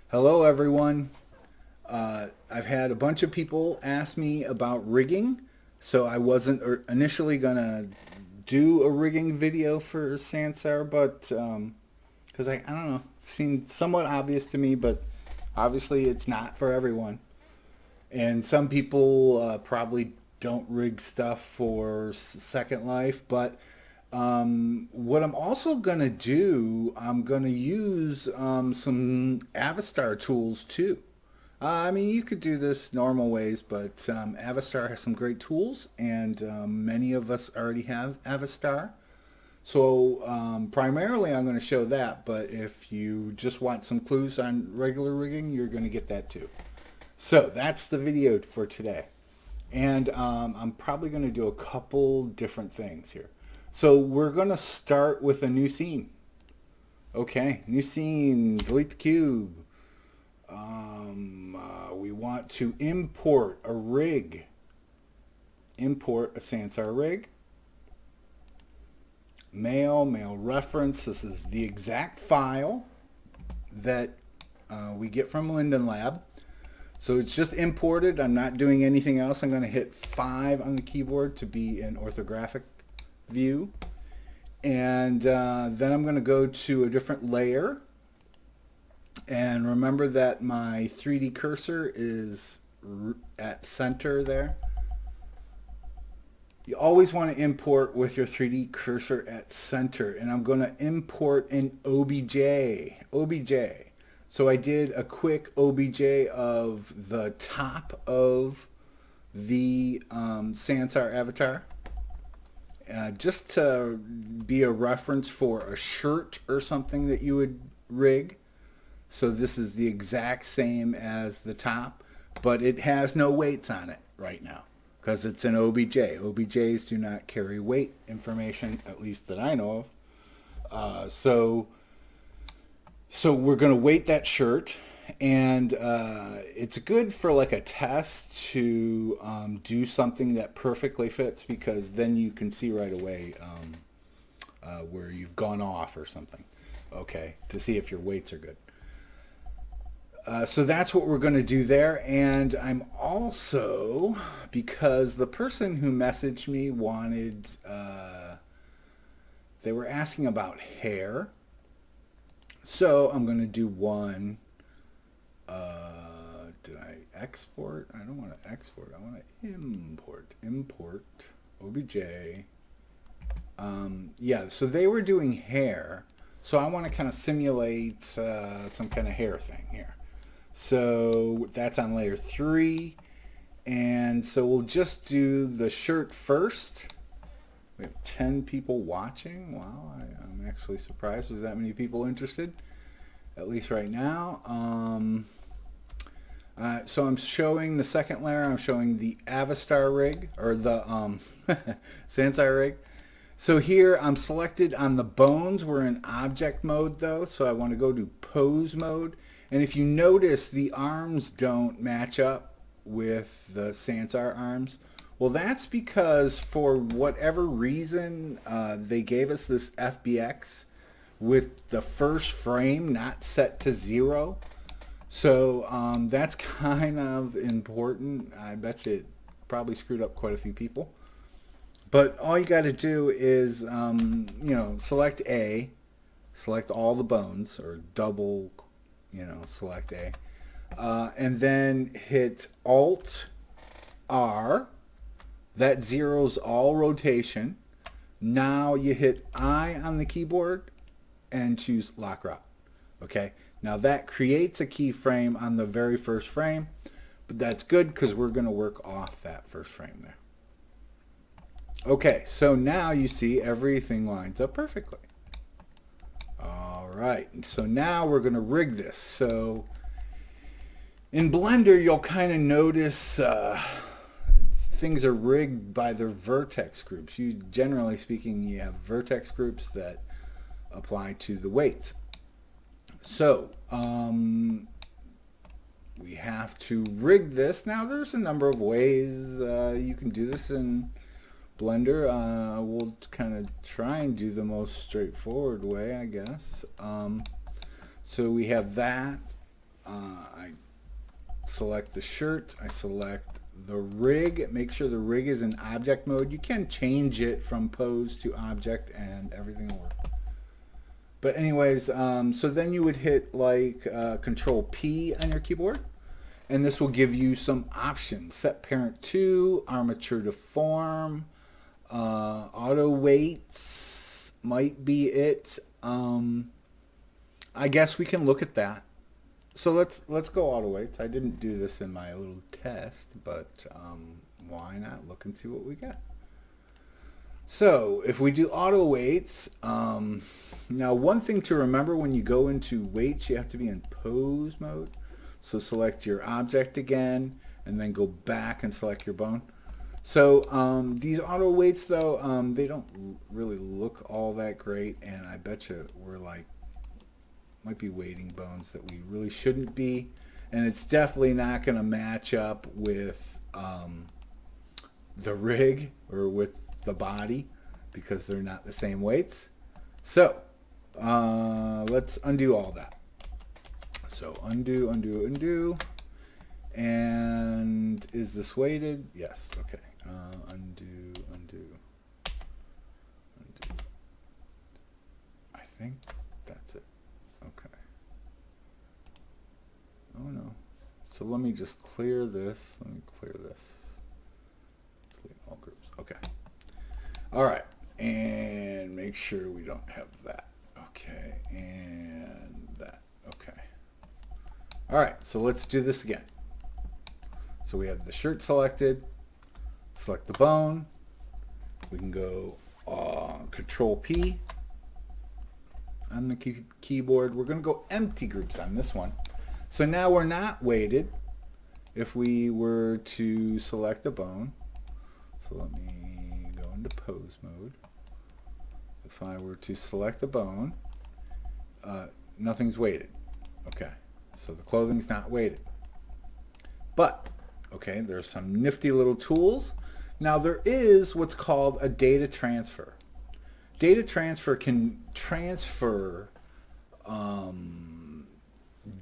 Hello, everyone. I've had a bunch of people ask me about rigging, so I wasn't initially gonna do a rigging video for Sansar, but because I don't know, it seemed somewhat obvious to me, but obviously it's not for everyone. And some people probably don't rig stuff for Second Life, but what I'm also going to do, I'm going to use some Avastar tools too. I mean, you could do this normal ways, but Avastar has some great tools, and many of us already have Avastar. So primarily I'm going to show that, but if you just want some clues on regular rigging, you're going to get that too. So that's the video for today. And I'm probably going to do a couple different things here. So we're going to start with a new scene. Okay, new scene, delete the cube. We want to import a rig. Import a Sansar rig. Mail reference. This is the exact file that we get from Linden Lab. So it's just imported. I'm not doing anything else. I'm going to hit 5 on the keyboard to be in orthographic view. And then I'm going to go to a different layer. And remember that my 3D cursor is at center there. You always want to import with your 3D cursor at center. And I'm going to import an OBJ. So I did a quick OBJ of the top of the Sansar avatar. Just to be a reference for a shirt or something that you would rig. So this is the exact same as the top, but it has no weights on it right now because it's an OBJ. OBJs do not carry weight information, at least that I know of. So we're going to weight that shirt, and it's good for like a test to do something that perfectly fits, because then you can see right away where you've gone off or something, okay, to see if your weights are good. So that's what we're going to do there. And I'm also, because the person who messaged me wanted, they were asking about hair. So I'm going to do one. Did I export? I don't want to export. I want to import. Import OBJ. Yeah, so they were doing hair. So I want to kind of simulate some kind of hair thing here. So that's on layer 3. And so we'll just do the shirt first. We have 10 people watching. Wow, I'm actually surprised there's that many people interested, at least right now. So I'm showing the second layer. I'm showing the Avastar rig, or the Sansar rig. So here I'm selected on the bones. We're in object mode though, so I want to go to pose mode. And if you notice, the arms don't match up with the Sansar arms. Well, that's because for whatever reason, they gave us this FBX with the first frame not set to 0. So that's kind of important. I bet you it probably screwed up quite a few people. But all you got to do is, select A, select all the bones, or double, select A, and then hit Alt R. That zeroes all rotation. Now you hit I on the keyboard and choose lock route. Okay. Now that creates a keyframe on the very first frame, but that's good because we're going to work off that first frame there. Okay, so now you see everything lines up perfectly. All right, so now we're going to rig this. So in Blender, you'll kind of notice things are rigged by their vertex groups. Generally speaking, you have vertex groups that apply to the weights. So we have to rig this. Now there's a number of ways you can do this in Blender. We'll kind of try and do the most straightforward way, I guess. So we have that. I select the shirt, I select the rig, make sure the rig is in object mode. You can change it from pose to object and everything will work. But anyways, so then you would hit like Control P on your keyboard, and this will give you some options. Set parent to, armature to form, auto weights might be it. I guess we can look at that. So let's go auto weights. I didn't do this in my little test, but why not look and see what we got. So if we do auto weights, now one thing to remember when you go into weights, you have to be in pose mode. So select your object again, and then go back and select your bone. So these auto weights though, they don't really look all that great, and I bet you we're like, might be weighting bones that we really shouldn't be, and it's definitely not going to match up with the rig or with the body because they're not the same weights. So let's undo all that. So undo, undo, undo. And is this weighted? Yes. Okay. Undo, undo, undo. I think that's it. Okay. Oh no. So let me just clear this. Let me clear this. Delete all groups. Okay. All right. And make sure we don't have that. Okay. And that. Okay. All right. So let's do this again. So we have the shirt selected. Select the bone. We can go Control P on the keyboard. We're going to go empty groups on this one. So now we're not weighted if we were to select a bone. So let me go into pose mode. If I were to select the bone, nothing's weighted. Okay, so the clothing's not weighted. But, okay, there's some nifty little tools. Now there is what's called a data transfer. Data transfer can transfer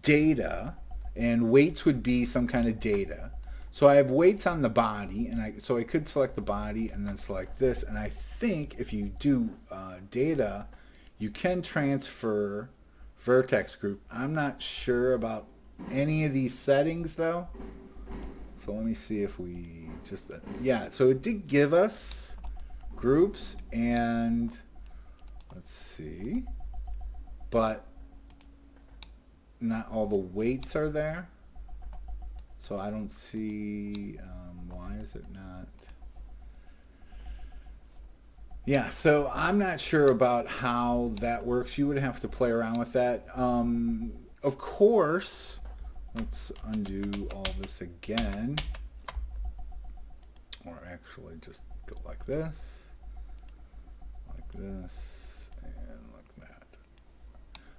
data, and weights would be some kind of data. So I have weights on the body, and so I could select the body and then select this. And I think if you do data, you can transfer vertex group. I'm not sure about any of these settings though. So let me see if we just, yeah, so it did give us groups, and let's see, but not all the weights are there. So I don't see, why is it not? Yeah, so I'm not sure about how that works. You would have to play around with that. Of course, let's undo all this again. Or actually just go like this, and like that.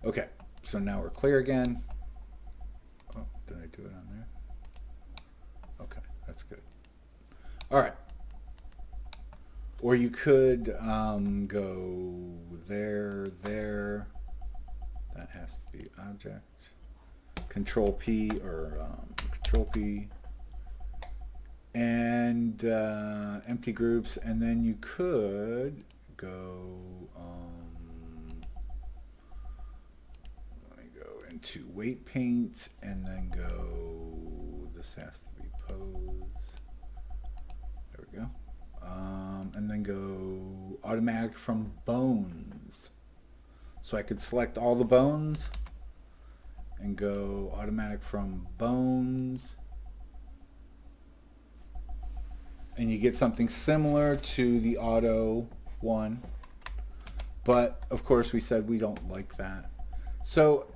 Okay, so now we're clear again. Oh, did I do it on there? Okay, that's good. All right. Or you could go there, there. That has to be object. Control P or Control P. And empty groups, and then you could go, let me go into weight paint, and then go, this has to be pose, there we go, and then go automatic from bones. So I could select all the bones and go automatic from bones. And you get something similar to the auto one. But, of course, we said we don't like that. So,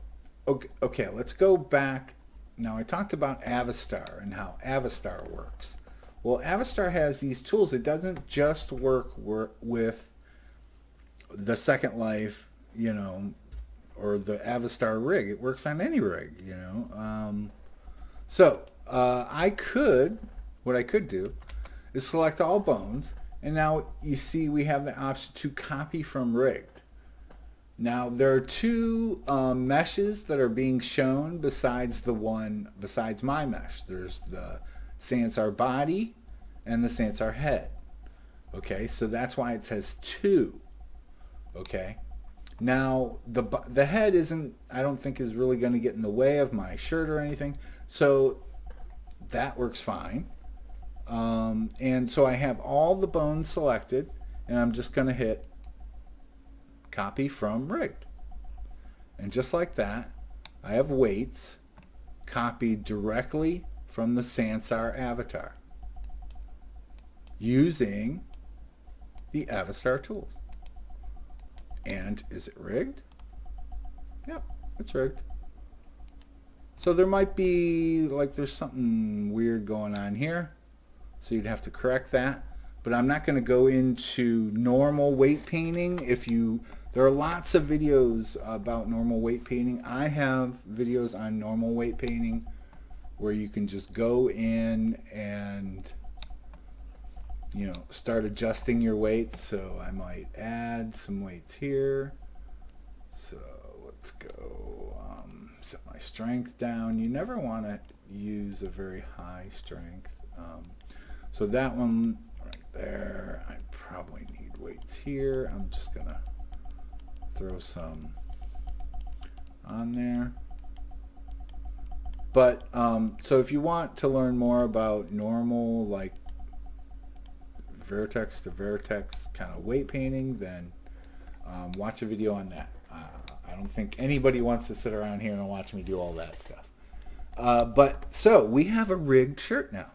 okay, let's go back. Now, I talked about Avastar and how Avastar works. Well, Avastar has these tools. It doesn't just work with the Second Life, you know, or the Avastar rig. It works on any rig, you know. What I could do is select all bones, and now you see we have the option to copy from rigged. Now there are two meshes that are being shown besides my mesh. There's the Sansar body and the Sansar head. Okay, so that's why it says two. Okay, now the head I don't think is really going to get in the way of my shirt or anything, so that works fine. And so I have all the bones selected, and I'm just going to hit copy from rigged. And just like that, I have weights copied directly from the Sansar avatar using the Avastar tools. And is it rigged? Yep, it's rigged. So there might be, like, there's something weird going on here. So you'd have to correct that. But I'm not going to go into normal weight painting. There are lots of videos about normal weight painting. I have videos on normal weight painting where you can just go in and, you know, start adjusting your weights. So I might add some weights here. So let's go set my strength down. You never want to use a very high strength. So that one right there, I probably need weights here. I'm just going to throw some on there. But so if you want to learn more about normal, like vertex to vertex kind of weight painting, then watch a video on that. I don't think anybody wants to sit around here and watch me do all that stuff. But so we have a rigged shirt now.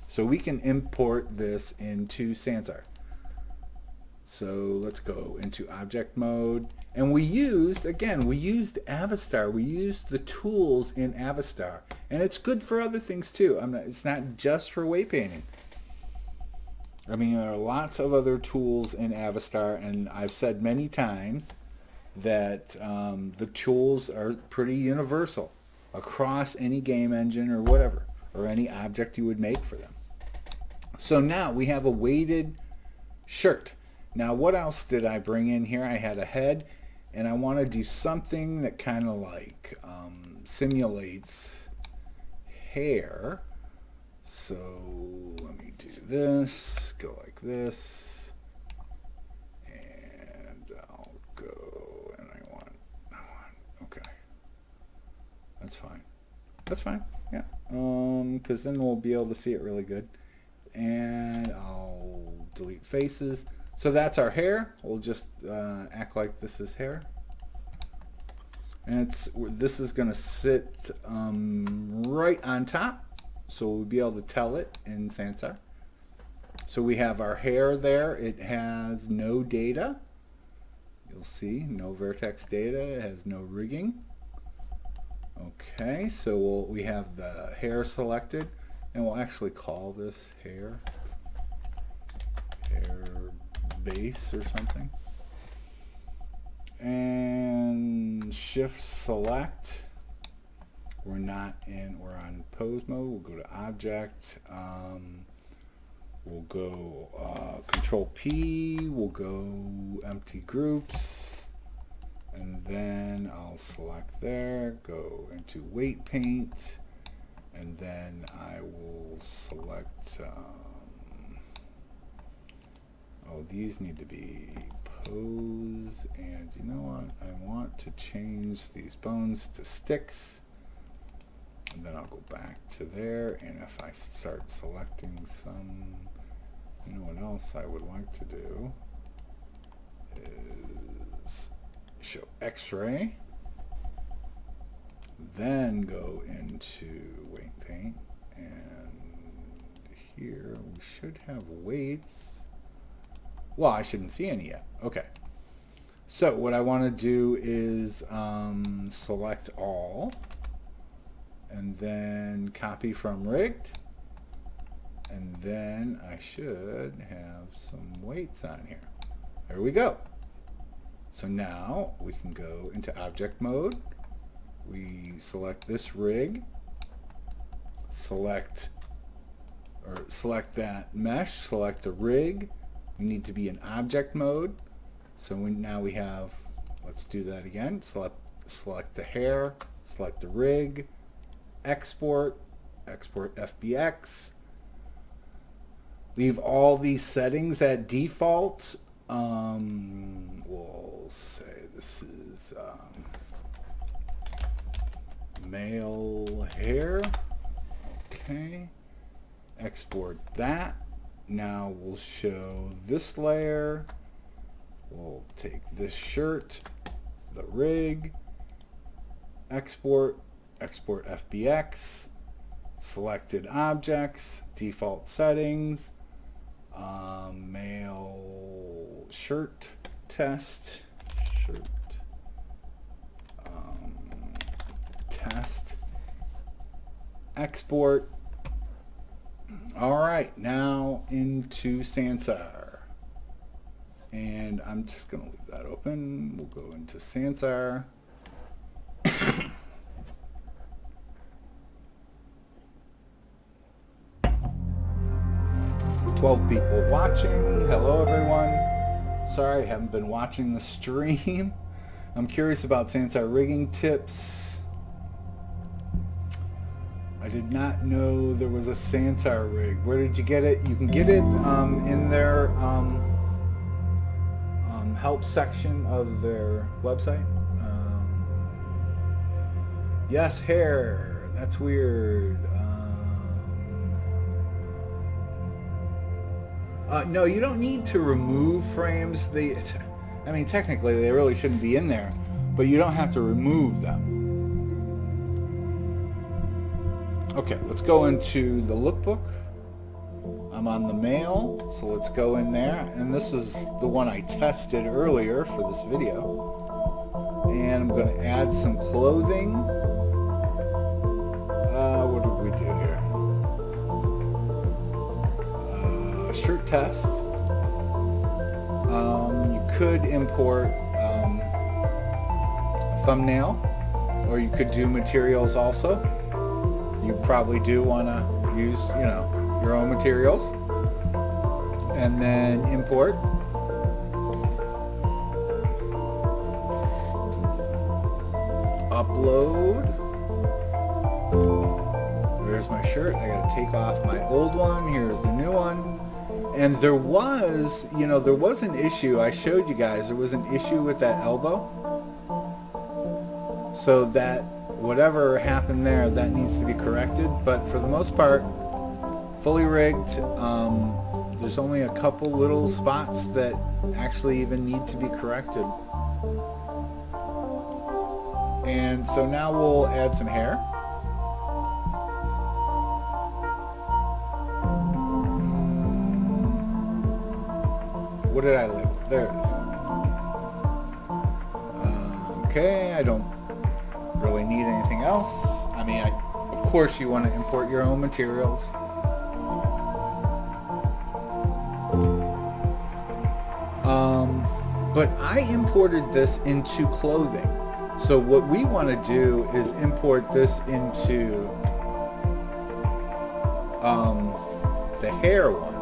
So we can import this into Sansar. So let's go into object mode. And we used Avastar. We used the tools in Avastar. And it's good for other things too. It's not just for weight painting. I mean, there are lots of other tools in Avastar, and I've said many times that the tools are pretty universal across any game engine or whatever, or any object you would make for them. So now we have a weighted shirt. Now what else did I bring in here? I had a head, and I want to do something that kind of like simulates hair. So let me do this, go like this, and I'll go, and I want, okay, that's fine, yeah, because then we'll be able to see it really good. And I'll delete faces. So that's our hair. We'll just act like this is hair. And this is going to sit right on top. So we'll be able to tell it in Sansar. So we have our hair there. It has no data. You'll see no vertex data. It has no rigging. Okay, so we have the hair selected. And we'll actually call this hair base or something. And shift select. We're on pose mode. We'll go to object. We'll go control P. We'll go empty groups. And then I'll select there, go into weight paint. And then I will select, these need to be pose, and you know what, I want to change these bones to sticks, and then I'll go back to there, and if I start selecting some, you know what else I would like to do is show X-ray. Then go into weight paint, and here we should have weights. Well, I shouldn't see any yet. Okay. So what I want to do is select all, and then copy from rigged, and then I should have some weights on here. There we go. So now we can go into object mode. We select this rig, select that mesh, select the rig. We need to be in object mode. So now we have Let's do that again. Select the hair, select the rig, export FBX. Leave all these settings at default. We'll say this is male hair. Okay. Export that. Now we'll show this layer. We'll take this shirt, the rig, export FBX, selected objects, default settings, male shirt test, test, export. All right, now into Sansar. And I'm just going to leave that open. We'll go into Sansar. 12 people watching. Hello, everyone. Sorry, I haven't been watching the stream. I'm curious about Sansar rigging tips. I did not know there was a Sansar rig. Where did you get it? You can get it in their help section of their website. Yes, hair. That's weird. No, you don't need to remove frames. I mean, technically, they really shouldn't be in there, but you don't have to remove them. Okay, let's go into the lookbook. I'm on the mail, so let's go in there. And this is the one I tested earlier for this video. And I'm going to add some clothing. What did we do here? Shirt test. You could import a thumbnail, or you could do materials also. You probably do want to use, your own materials. And then import. Upload. Where's my shirt? I gotta take off my old one. Here's the new one. And there was, there was an issue. I showed you guys there was an issue with that elbow. So that whatever happened there, that needs to be corrected. But for the most part, fully rigged. There's only a couple little spots that actually even need to be corrected. And so now we'll add some hair. What did I label? There it is. Okay, I don't really need anything else. I mean, of course you want to import your own materials. But I imported this into clothing. So what we want to do is import this into the hair one.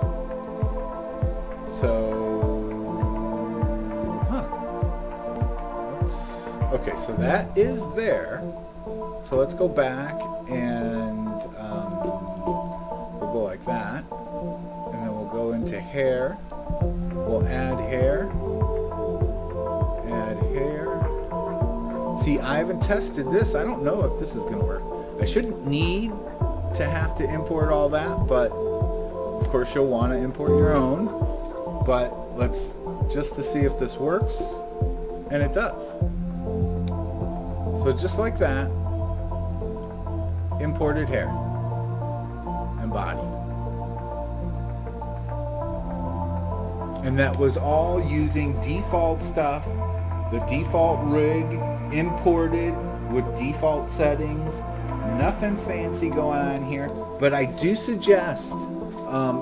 So, okay, so that is there. So let's go back and we'll go like that. And then we'll go into hair. We'll add hair. Add hair. See, I haven't tested this. I don't know if this is going to work. I shouldn't need to have to import all that, but of course you'll want to import your own. But let's just to see if this works, and it does. So just like that, imported hair and body. And that was all using default stuff, the default rig, imported with default settings. Nothing fancy going on here. But I do suggest,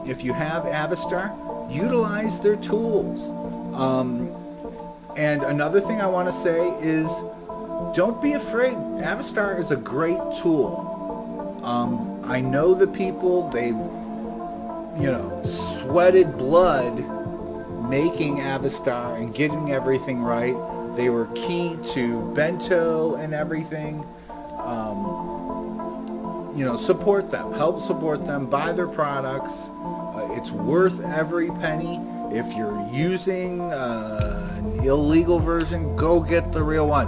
if you have Avastar, utilize their tools. And another thing I want to say is, don't be afraid. Avastar is a great tool. I know the people, they've, sweated blood making Avastar and getting everything right. They were key to Bento and everything. You know, support them. Help support them. Buy their products. It's worth every penny. If you're using an illegal version, go get the real one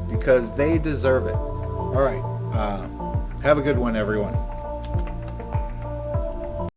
because they deserve it. All right. Have a good one, everyone.